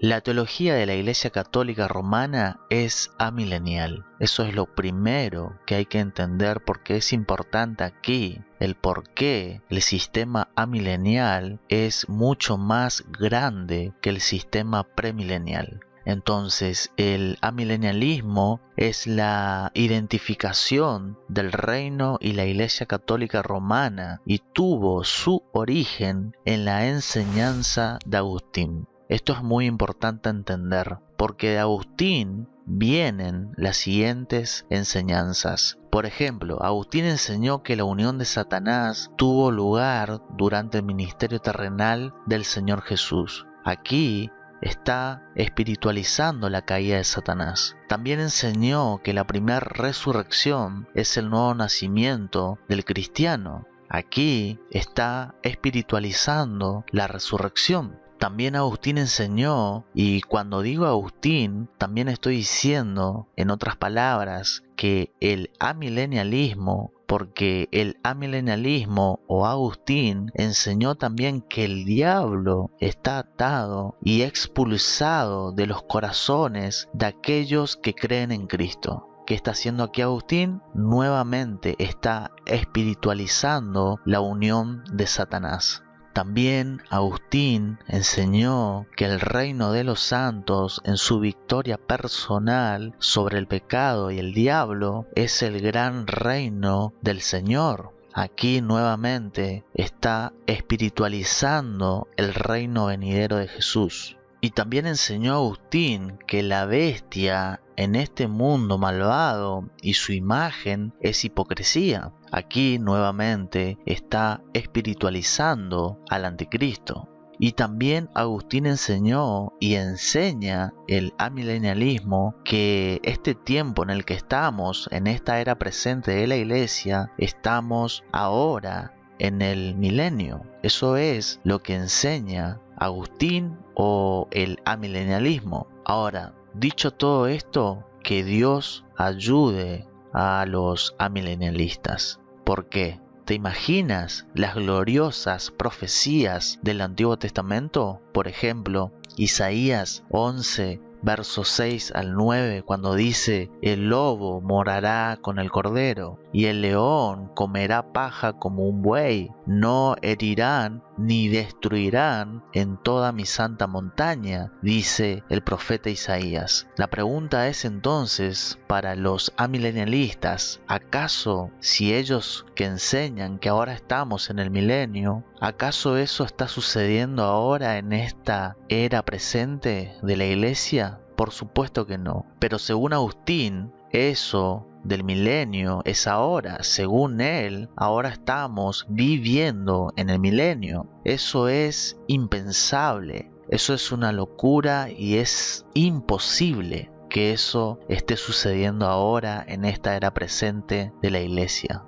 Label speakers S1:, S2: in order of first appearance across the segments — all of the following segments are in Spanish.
S1: La teología de la Iglesia Católica Romana es amilenial. Eso es lo primero que hay que entender, porque es importante aquí el por qué el sistema amilenial es mucho más grande que el sistema premilenial. Entonces, el amilenialismo es la identificación del reino y la Iglesia Católica Romana y tuvo su origen en la enseñanza de Agustín. Esto es muy importante entender, porque de Agustín vienen las siguientes enseñanzas. Por ejemplo, Agustín enseñó que la unión de Satanás tuvo lugar durante el ministerio terrenal del Señor Jesús. Aquí está espiritualizando la caída de Satanás. También enseñó que la primera resurrección es el nuevo nacimiento del cristiano. Aquí está espiritualizando la resurrección. También Agustín enseñó, y cuando digo Agustín, también estoy diciendo, en otras palabras, que el amilenialismo, porque el amilenialismo o Agustín enseñó también que el diablo está atado y expulsado de los corazones de aquellos que creen en Cristo. ¿Qué está haciendo aquí Agustín? Nuevamente está espiritualizando la unión de Satanás. También Agustín enseñó que el reino de los santos, en su victoria personal sobre el pecado y el diablo, es el gran reino del Señor. Aquí nuevamente está espiritualizando el reino venidero de Jesús. Y también enseñó Agustín que la bestia en este mundo malvado y su imagen es hipocresía. Aquí nuevamente está espiritualizando al anticristo. Y también Agustín enseñó y enseña el amilenialismo, que este tiempo en el que estamos, en esta era presente de la Iglesia, estamos ahora en el milenio. Eso es lo que enseña Agustín o el amilenialismo. Ahora, dicho todo esto, que Dios ayude a los amilenialistas. ¿Por qué? ¿Te imaginas las gloriosas profecías del Antiguo Testamento? Por ejemplo, Isaías 11, versos 6 al 9, cuando dice: el lobo morará con el cordero, y el león comerá paja como un buey. No herirán ni destruirán en toda mi santa montaña, dice el profeta Isaías. La pregunta es entonces para los amilenialistas: ¿acaso si ellos que enseñan que ahora estamos en el milenio, acaso eso está sucediendo ahora en esta era presente de la Iglesia? Por supuesto que no. Pero según Agustín, eso del milenio es ahora. Según él, ahora estamos viviendo en el milenio. Eso es impensable. Eso es una locura y es imposible que eso esté sucediendo ahora en esta era presente de la Iglesia.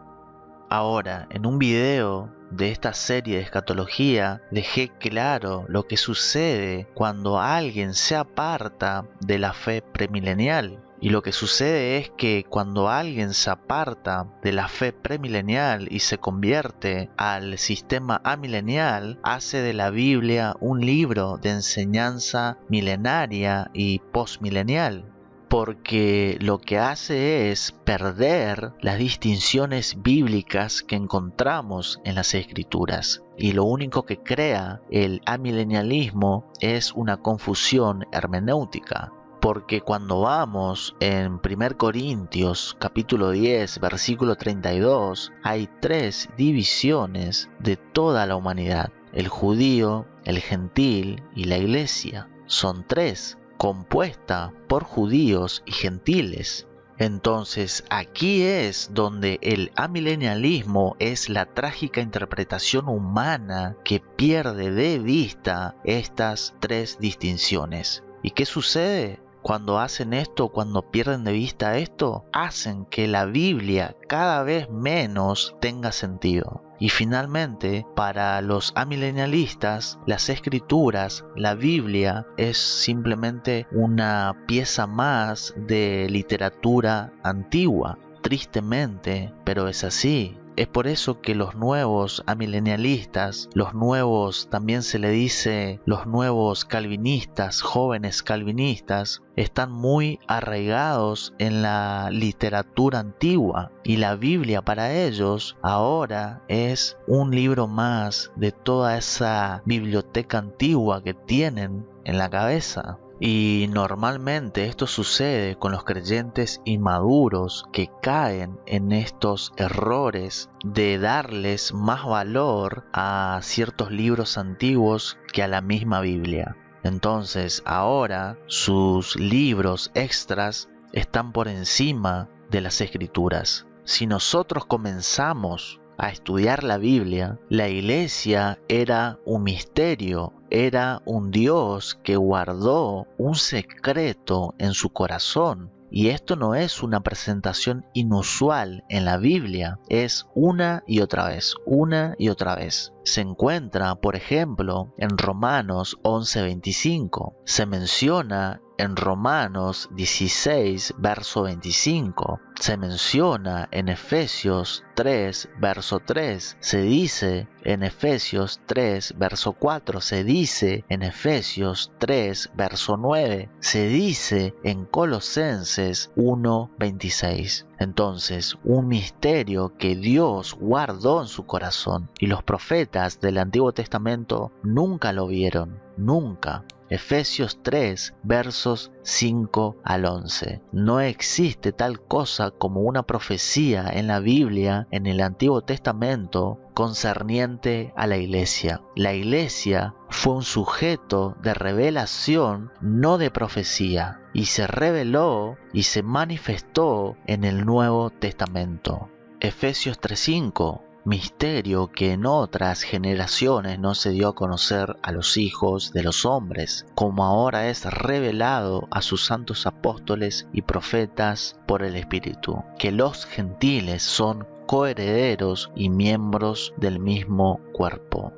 S1: Ahora, en un video de esta serie de escatología, dejé claro lo que sucede cuando alguien se aparta de la fe premilenial. Y lo que sucede es que cuando alguien se aparta de la fe premilenial y se convierte al sistema amilenial, hace de la Biblia un libro de enseñanza milenaria y postmilenial. Porque lo que hace es perder las distinciones bíblicas que encontramos en las Escrituras. Y lo único que crea el amilenialismo es una confusión hermenéutica. Porque cuando vamos en 1 Corintios capítulo 10, versículo 32, hay 3 divisiones de toda la humanidad: el judío, el gentil y la iglesia. Son 3. Compuesta por judíos y gentiles. Entonces aquí es donde el amilenialismo es la trágica interpretación humana que pierde de vista estas 3 distinciones. ¿Y qué sucede? Cuando hacen esto, cuando pierden de vista esto, hacen que la Biblia cada vez menos tenga sentido. Y finalmente, para los amilenialistas, las Escrituras, la Biblia, es simplemente una pieza más de literatura antigua. Tristemente, pero es así. Es por eso que los nuevos amilenialistas, los nuevos, también se le dice los nuevos calvinistas, jóvenes calvinistas, están muy arraigados en la literatura antigua, y la Biblia para ellos ahora es un libro más de toda esa biblioteca antigua que tienen en la cabeza. Y normalmente esto sucede con los creyentes inmaduros que caen en estos errores de darles más valor a ciertos libros antiguos que a la misma Biblia. Entonces ahora sus libros extras están por encima de las Escrituras. Si nosotros comenzamos a estudiar la Biblia, la iglesia era un misterio, era un Dios que guardó un secreto en su corazón. Y esto no es una presentación inusual en la Biblia, es una y otra vez, una y otra vez. Se encuentra, por ejemplo, en Romanos 11:25. Se menciona en Romanos 16, verso 25. Se menciona en Efesios 3, verso 3. Se dice en Efesios 3, verso 4. Se dice en Efesios 3, verso 9. Se dice en Colosenses 1, 26. Entonces, un misterio que Dios guardó en su corazón, y los profetas del Antiguo Testamento nunca lo vieron, nunca. Efesios 3, versos 5 al 11. No existe tal cosa como una profecía en la Biblia, en el Antiguo Testamento, concerniente a la iglesia. La iglesia fue un sujeto de revelación, no de profecía, y se reveló y se manifestó en el Nuevo Testamento. Efesios 3:5. Misterio que en otras generaciones no se dio a conocer a los hijos de los hombres, como ahora es revelado a sus santos apóstoles y profetas por el Espíritu, que los gentiles son coherederos y miembros del mismo cuerpo.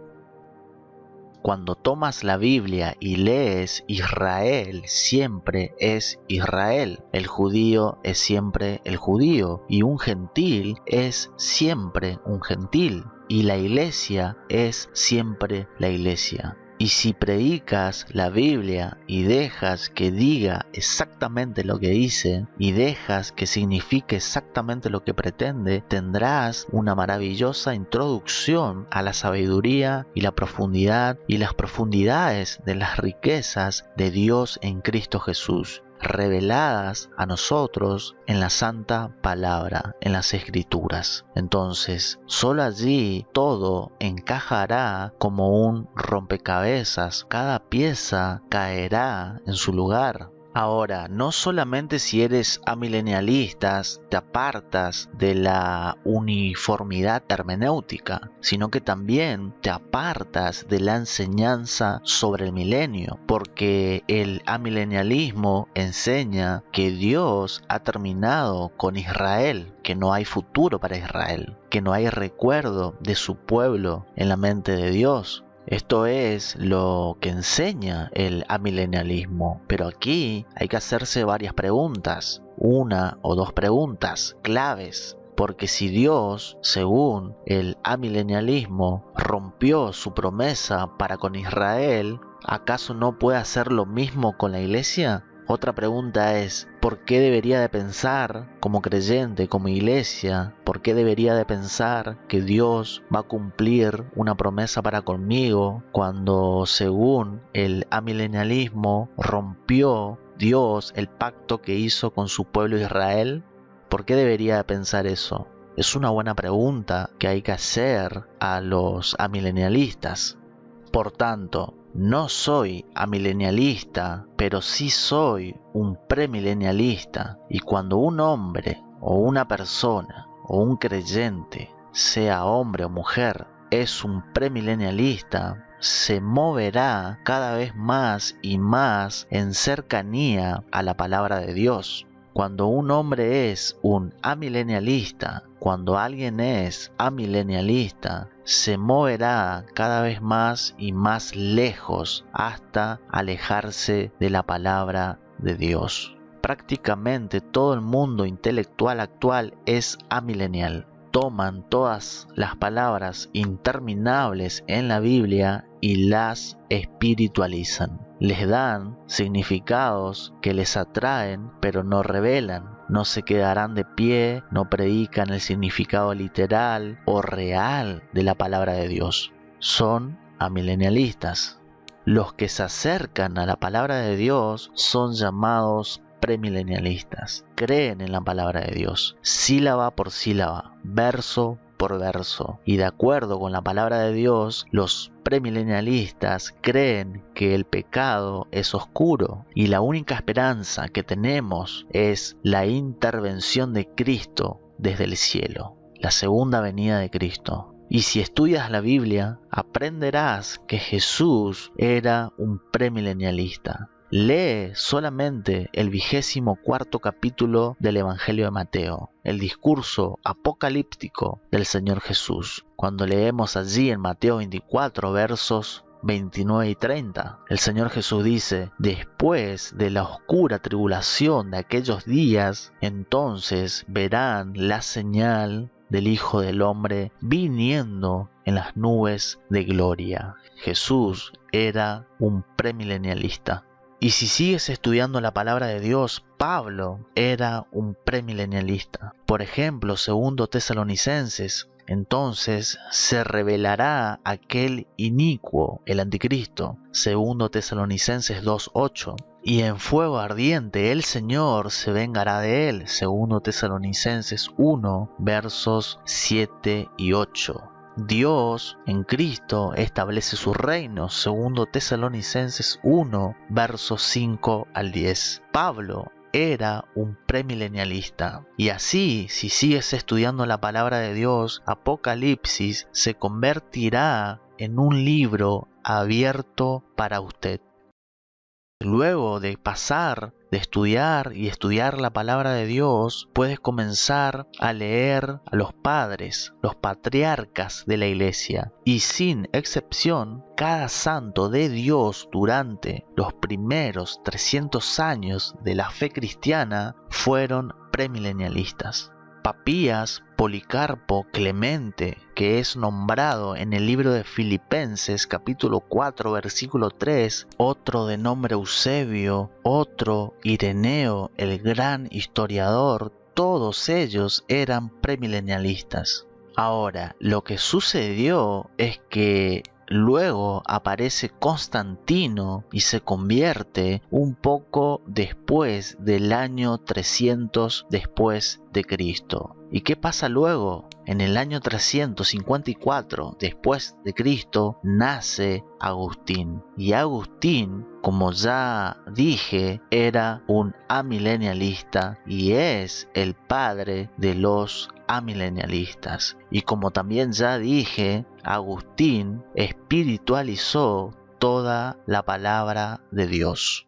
S1: Cuando tomas la Biblia y lees, Israel siempre es Israel, el judío es siempre el judío, y un gentil es siempre un gentil, y la iglesia es siempre la iglesia. Y si predicas la Biblia y dejas que diga exactamente lo que dice, y dejas que signifique exactamente lo que pretende, tendrás una maravillosa introducción a la sabiduría y la profundidad y las profundidades de las riquezas de Dios en Cristo Jesús, reveladas a nosotros en la Santa Palabra, en las Escrituras. Entonces, solo allí todo encajará como un rompecabezas. Cada pieza caerá en su lugar. Ahora, no solamente si eres amilenialista te apartas de la uniformidad hermenéutica, sino que también te apartas de la enseñanza sobre el milenio, porque el amilenialismo enseña que Dios ha terminado con Israel, que no hay futuro para Israel, que no hay recuerdo de su pueblo en la mente de Dios. Esto es lo que enseña el amilenialismo, pero aquí hay que hacerse varias preguntas, una o dos preguntas claves, porque si Dios, según el amilenialismo, rompió su promesa para con Israel, ¿acaso no puede hacer lo mismo con la iglesia? Otra pregunta es, ¿por qué debería de pensar como creyente, como iglesia? ¿Por qué debería de pensar que Dios va a cumplir una promesa para conmigo cuando, según el amilenialismo, rompió Dios el pacto que hizo con su pueblo Israel? ¿Por qué debería de pensar eso? Es una buena pregunta que hay que hacer a los amilenialistas. Por tanto, no soy amilenialista, pero sí soy un premilenialista. Y cuando un hombre o una persona o un creyente, sea hombre o mujer, es un premilenialista, se moverá cada vez más y más en cercanía a la palabra de Dios. Cuando un hombre es un amilenialista, cuando alguien es amilenialista, se moverá cada vez más y más lejos hasta alejarse de la palabra de Dios. Prácticamente todo el mundo intelectual actual es amilenial. toman todas las palabras interminables en la Biblia y las espiritualizan. Les dan significados que les atraen, pero no revelan. No se quedarán de pie, no predican el significado literal o real de la palabra de Dios. Son amilenialistas. Los que se acercan a la palabra de Dios son llamados premilenialistas. Creen en la palabra de Dios, sílaba por sílaba, verso por verso. Y de acuerdo con la palabra de Dios, los premilenialistas creen que el pecado es oscuro y la única esperanza que tenemos es la intervención de Cristo desde el cielo, la segunda venida de Cristo. Y si estudias la Biblia, aprenderás que Jesús era un premilenialista. Lee solamente el 24º capítulo del Evangelio de Mateo, el discurso apocalíptico del Señor Jesús. Cuando leemos allí en Mateo 24, versos 29 y 30, el Señor Jesús dice: después de la oscura tribulación de aquellos días, entonces verán la señal del Hijo del Hombre viniendo en las nubes de gloria. Jesús era un premilenialista. Y si sigues estudiando la palabra de Dios, Pablo era un premilenialista. Por ejemplo, 2 Tesalonicenses: entonces se revelará aquel inicuo, el anticristo. 2 Tesalonicenses 2:8. Y en fuego ardiente el Señor se vengará de él. 2 Tesalonicenses 1, versos 7 y 8. Dios en Cristo establece su reino. 2 Tesalonicenses 1, versos 5 al 10. Pablo era un premilenialista. Y así, si sigues estudiando la palabra de Dios, Apocalipsis se convertirá en un libro abierto para usted. Luego de pasar, de estudiar la palabra de Dios, puedes comenzar a leer a los padres, los patriarcas de la iglesia. Y sin excepción, cada santo de Dios durante los primeros 300 años de la fe cristiana fueron premilenialistas. Papías, Policarpo, Clemente, que es nombrado en el libro de Filipenses capítulo 4 versículo 3, otro de nombre Eusebio, otro Ireneo, el gran historiador, todos ellos eran premilenialistas. Ahora, lo que sucedió es que luego aparece Constantino y se convierte un poco después del año 300 después de Cristo. ¿Y qué pasa luego? En el año 354 después de Cristo nace Agustín. Y Agustín, como ya dije, era un amilenialista y es el padre de los amilenialistas. Y como también ya dije, Agustín espiritualizó toda la palabra de Dios.